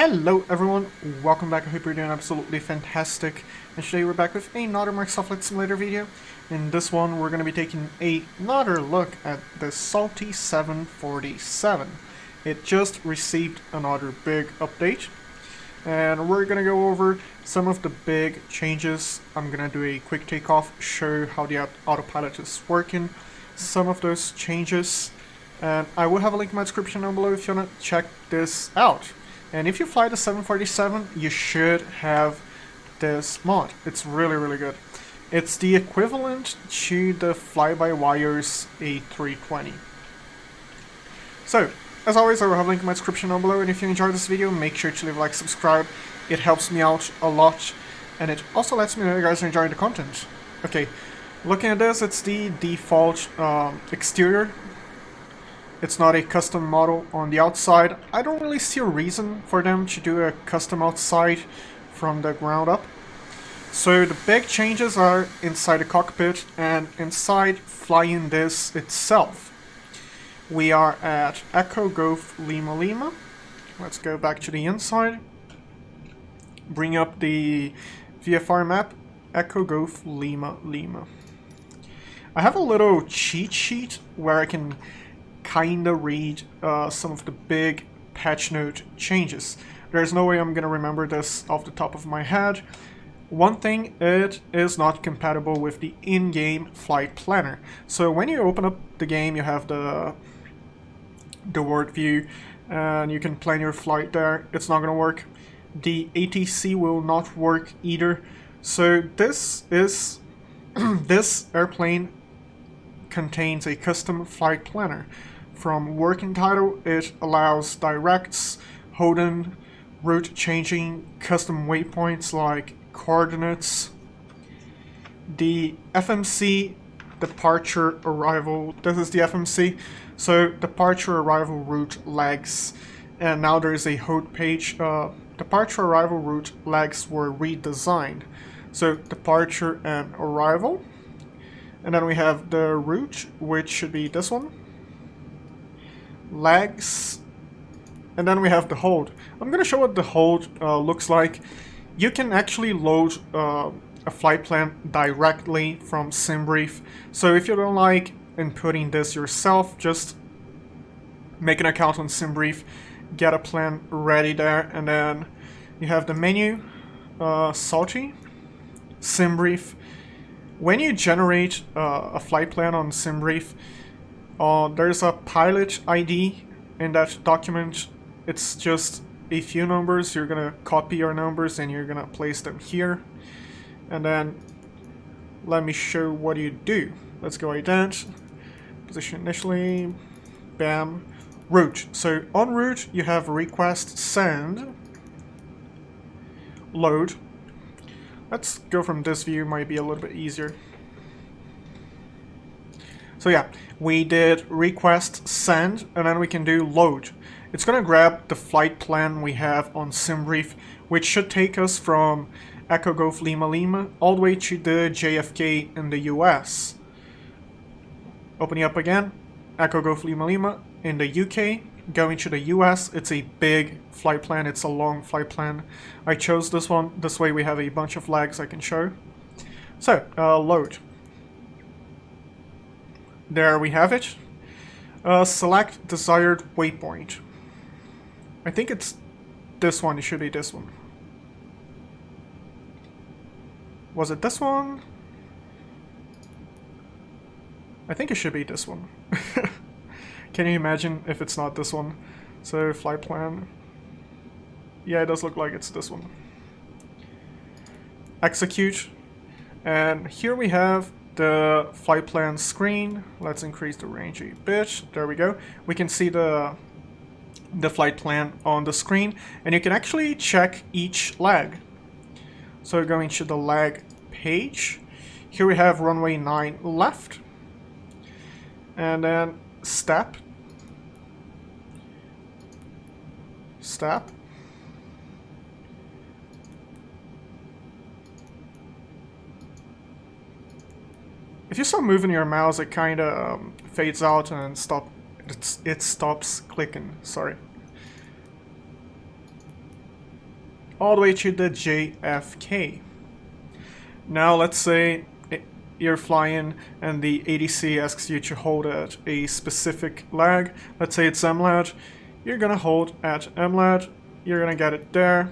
Hello everyone, welcome back. I hope you're doing absolutely fantastic. And today we're back with another Microsoft Flight Simulator video. In this one we're going to be taking another look at the Salty 747. It just received another big update. And we're going to go over some of the big changes. I'm going to do a quick takeoff, show how the autopilot is working, some of those changes. And I will have a link in my description down below if you want to check this out. And if you fly the 747, you should have this mod. It's really good. It's the equivalent to the fly-by-wire's A320. So, as always, I will have a link in my description down below, and if you enjoyed this video, make sure to leave a like, subscribe. It helps me out a lot, and it also lets me know you guys are enjoying the content. Okay, looking at this, it's the default exterior. It's not a custom model on the outside. I don't really see a reason for them to do a custom outside from the ground up. So the big changes are inside the cockpit and inside flying this itself. We are at Echo Golf Lima Lima. Let's go back to the inside. Bring up the VFR map, Echo Golf Lima Lima. I have a little cheat sheet where I can kinda read some of the big patch note changes. There's no way I'm gonna remember this off the top of my head. One thing, it is not compatible with the in-game flight planner. So when you open up the game, you have the world view and you can plan your flight there. It's not gonna work. The ATC will not work either. So this is this airplane contains a custom flight planner. From working title, it allows directs, hold-in, route changing, custom waypoints like coordinates. The FMC departure arrival, this is the FMC, so departure arrival route lags, and now there is a hold page. Departure arrival route lags were redesigned. So departure and arrival, and then we have the route, which should be this one. Lags, and then we have the hold. I'm gonna show what the hold looks like. You can actually load a flight plan directly from SimBrief. So if you don't like inputting this yourself, just make an account on SimBrief, get a plan ready there, and then you have the menu, Salty, SimBrief. When you generate a flight plan on SimBrief, there's a pilot ID in that document. It's just a few numbers. You're gonna copy your numbers and you're gonna place them here. And then let me show what you do. Let's go ident, position initially, bam, route. So on route you have request, send, load. Let's go from this view, might be a little bit easier. So yeah, we did request, send, and then we can do load. It's gonna grab the flight plan we have on SimBrief, which should take us from Echo Golf Lima Lima all the way to the JFK in the US. Opening up again, Echo Golf Lima Lima in the UK, going to the US. It's a big flight plan, it's a long flight plan. I chose this one, this way we have a bunch of flags I can show. So, load. There we have it. Select desired waypoint. I think it's this one. It should be this one. Was it this one? I think it should be this one. Can you imagine if it's not this one? So flight plan. Yeah, it does look like it's this one. Execute. And here we have the flight plan screen. Let's increase the range a bit. There we go. We can see the flight plan on the screen, and you can actually check each lag. So going to the lag page, here we have runway 9 left, and then step, if you start moving your mouse, it kind of fades out and it stops clicking. Sorry. all the way to the JFK. Now let's say you're flying and the ADC asks you to hold at a specific lag. Let's say it's MLAD. You're gonna hold at MLAD. You're gonna get it there,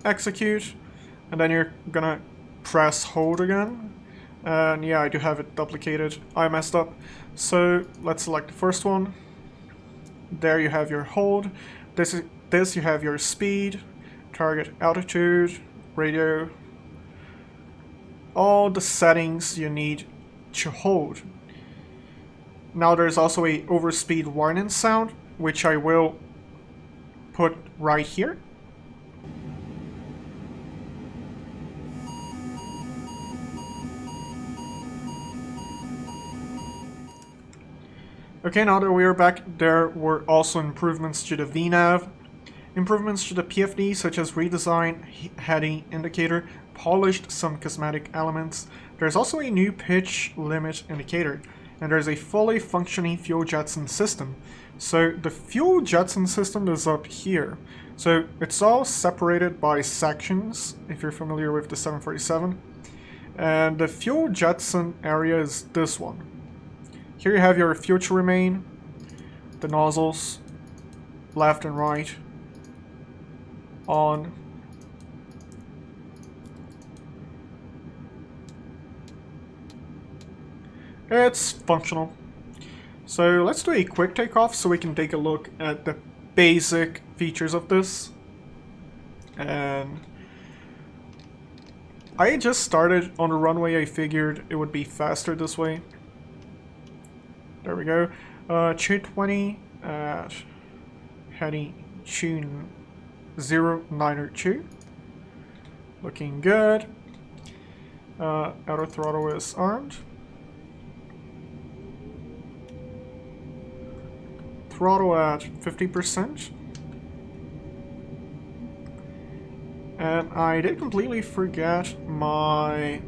execute, and then you're gonna press hold again. And yeah, I do have it duplicated. I messed up. So let's select the first one. There you have your hold. This you have your speed, target altitude, radio, all the settings you need to hold. Now there's also a overspeed warning sound, which I will put right here. Okay, now that we are back, there were also improvements to the VNav, improvements to the PFD such as redesign heading indicator, polished some cosmetic elements. There's also a new pitch limit indicator, and there's a fully functioning fuel jettison system. So the fuel jettison system is up here. So it's all separated by sections, if you're familiar with the 747. And the fuel jettison area is this one. Here you have your fuel to remain, the nozzles, left and right, on. It's functional. So let's do a quick takeoff so we can take a look at the basic features of this. And I just started on the runway. I figured it would be faster this way. There we go. 220 at heading tune 092. Looking good. Outer throttle is armed. Throttle at 50%. And I did completely forget my...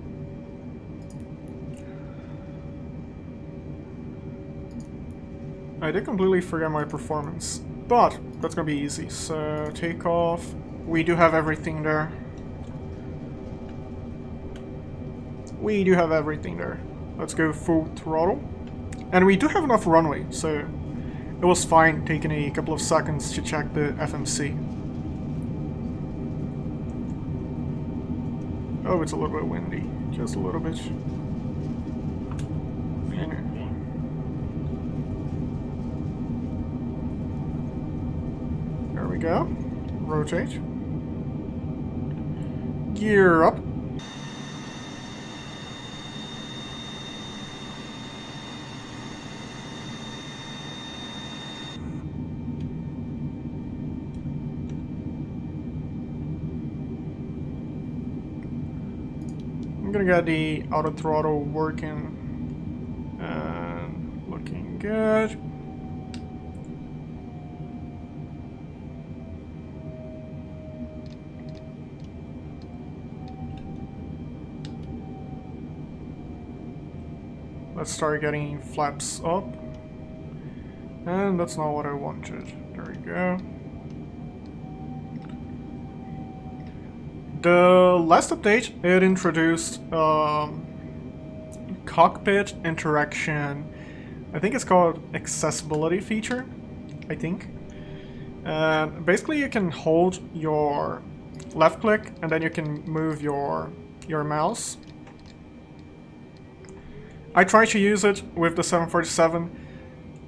performance, but that's gonna be easy. So takeoff, we do have everything there. Let's go full throttle, and we do have enough runway, so it was fine taking a couple of seconds to check the FMC. Oh, it's a little bit windy, just a little bit. Go. Rotate. Gear up. I'm gonna get the auto throttle working and looking good. Let's start getting flaps up. And that's not what I wanted. There we go. The last update, it introduced Cockpit Interaction. I think it's called accessibility feature, I think. And basically you can hold your left click and then you can move your mouse. I tried to use it with the 747.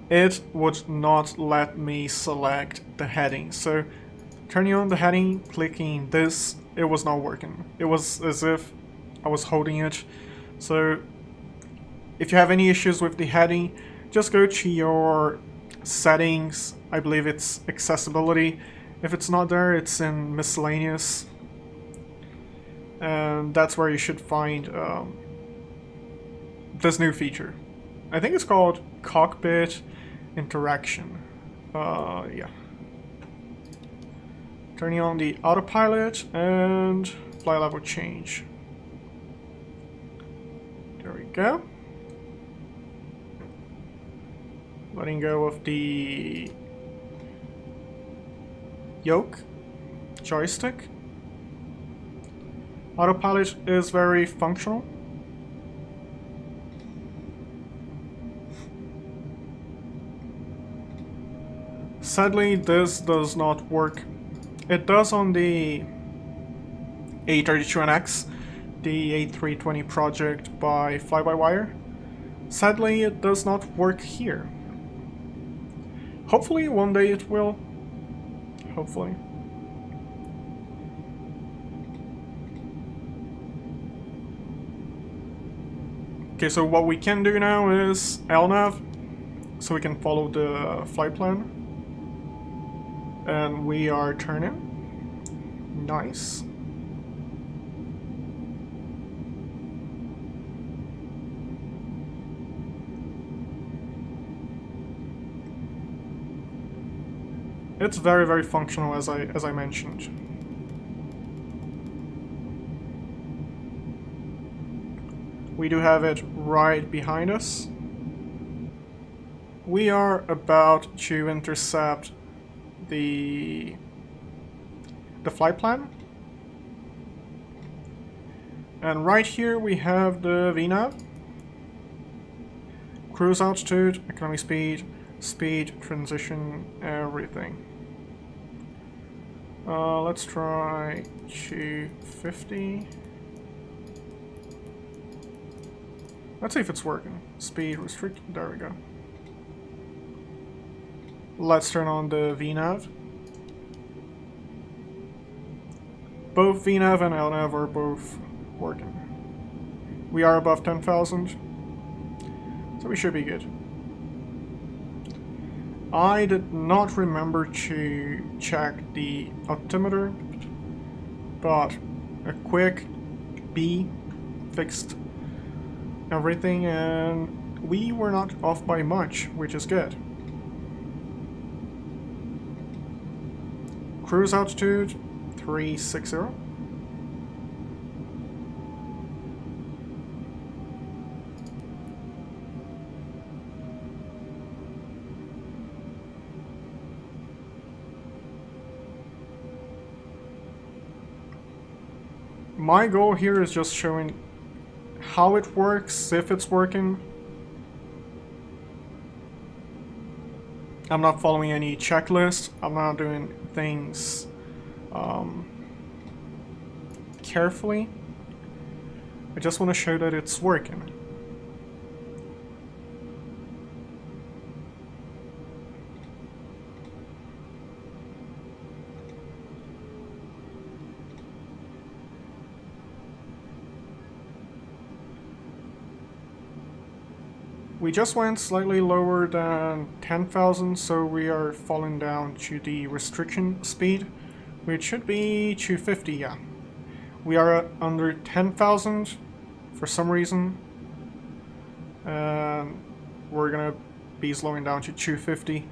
It would not let me select the heading. So turning on the heading, clicking this, it was not working. It was as if I was holding it. So if you have any issues with the heading, just go to your settings. I believe it's accessibility. If it's not there, it's in miscellaneous. And that's where you should find this new feature. I think it's called Cockpit Interaction. Yeah. Turning on the autopilot and fly level change. There we go. Letting go of the yoke, joystick. Autopilot is very functional. Sadly, this does not work. It does on the A32NX, the A320 project by Fly-by-Wire. Sadly, it does not work here. Hopefully one day it will. Hopefully. Okay, so what we can do now is LNAV, so we can follow the flight plan. And we are turning. Nice. It's very, very functional, as I mentioned. We do have it right behind us. We are about to intercept the flight plan. And right here we have the VNAV. Cruise altitude, economy speed, speed, transition, everything. Let's try 250. Let's see if it's working. Speed restrict, there we go. Let's turn on the VNAV. Both VNAV and LNAV are both working. We are above 10,000, so we should be good. I did not remember to check the altimeter, but a quick B fixed everything and we were not off by much, which is good. Cruise altitude 360. My goal here is just showing how it works, if it's working. I'm not following any checklist. I'm not doing things carefully. I just want to show that it's working. We just went slightly lower than 10,000, so we are falling down to the restriction speed, which should be 250, yeah. We are at under 10,000 for some reason, and we're gonna be slowing down to 250.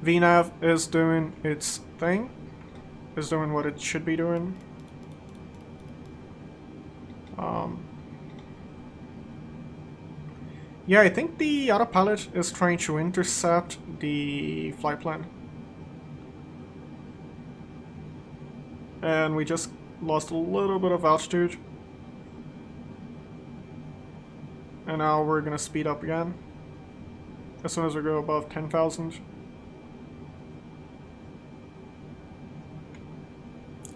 VNAV is doing its thing, is doing what it should be doing. Yeah, I think the autopilot is trying to intercept the flight plan. And we just lost a little bit of altitude. And now we're gonna speed up again as soon as we go above 10,000.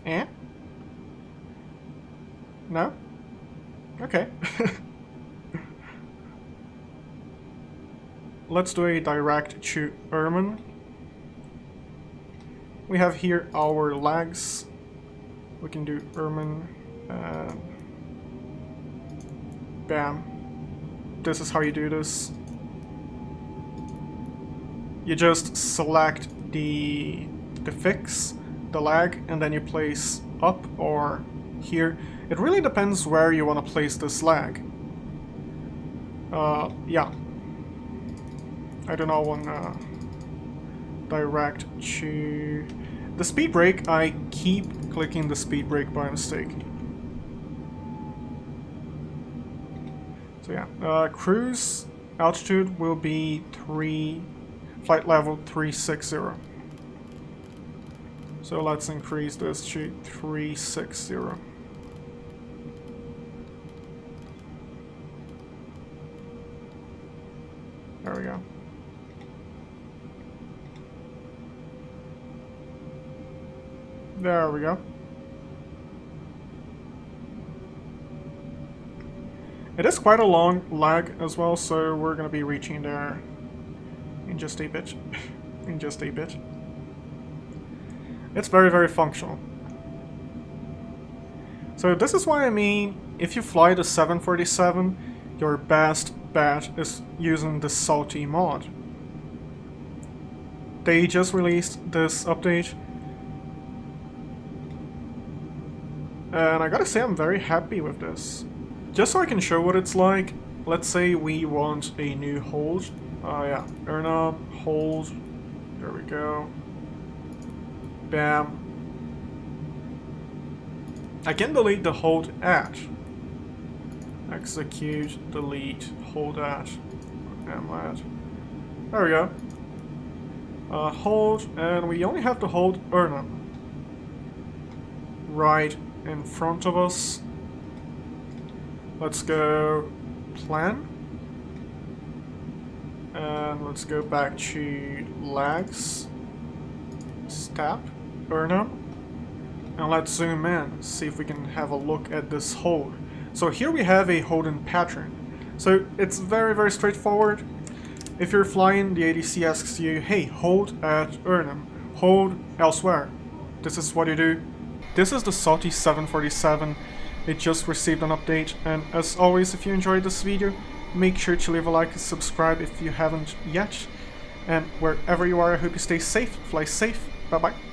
Eh? No? Okay. Let's do a direct to Ermin. We have here our lags. We can do Ermin and bam. This is how you do this. You just select the fix, the lag, and then you place up or here. It really depends where you want to place this lag. Yeah. I do not want to direct to the speed brake. I keep clicking the speed brake by mistake. So yeah, cruise altitude will be flight level 360. So let's increase this to 360. There we go. It is quite a long lag as well, so we're gonna be reaching there in just a bit. In just a bit. It's very, very functional. So this is why I mean, if you fly the 747, your best bet is using the Salty mod. They just released this update, and I gotta say I'm very happy with this. Just so I can show what it's like, let's say we want a new hold. Yeah, earn up, hold, there we go. Bam. I can delete the hold at. Execute, delete, hold at, and at. There we go. Hold, and we only have to hold earn up right in front of us. Let's go plan. And let's go back to lags. Step, earn up. And let's zoom in, see if we can have a look at this hold. So here we have a holding pattern. So it's very, very straightforward. If you're flying, the ADC asks you, hey, hold at Urnham, hold elsewhere. This is what you do. This is the Salty 747. It just received an update, and as always, if you enjoyed this video, make sure to leave a like and subscribe if you haven't yet. And wherever you are, I hope you stay safe, fly safe, bye bye.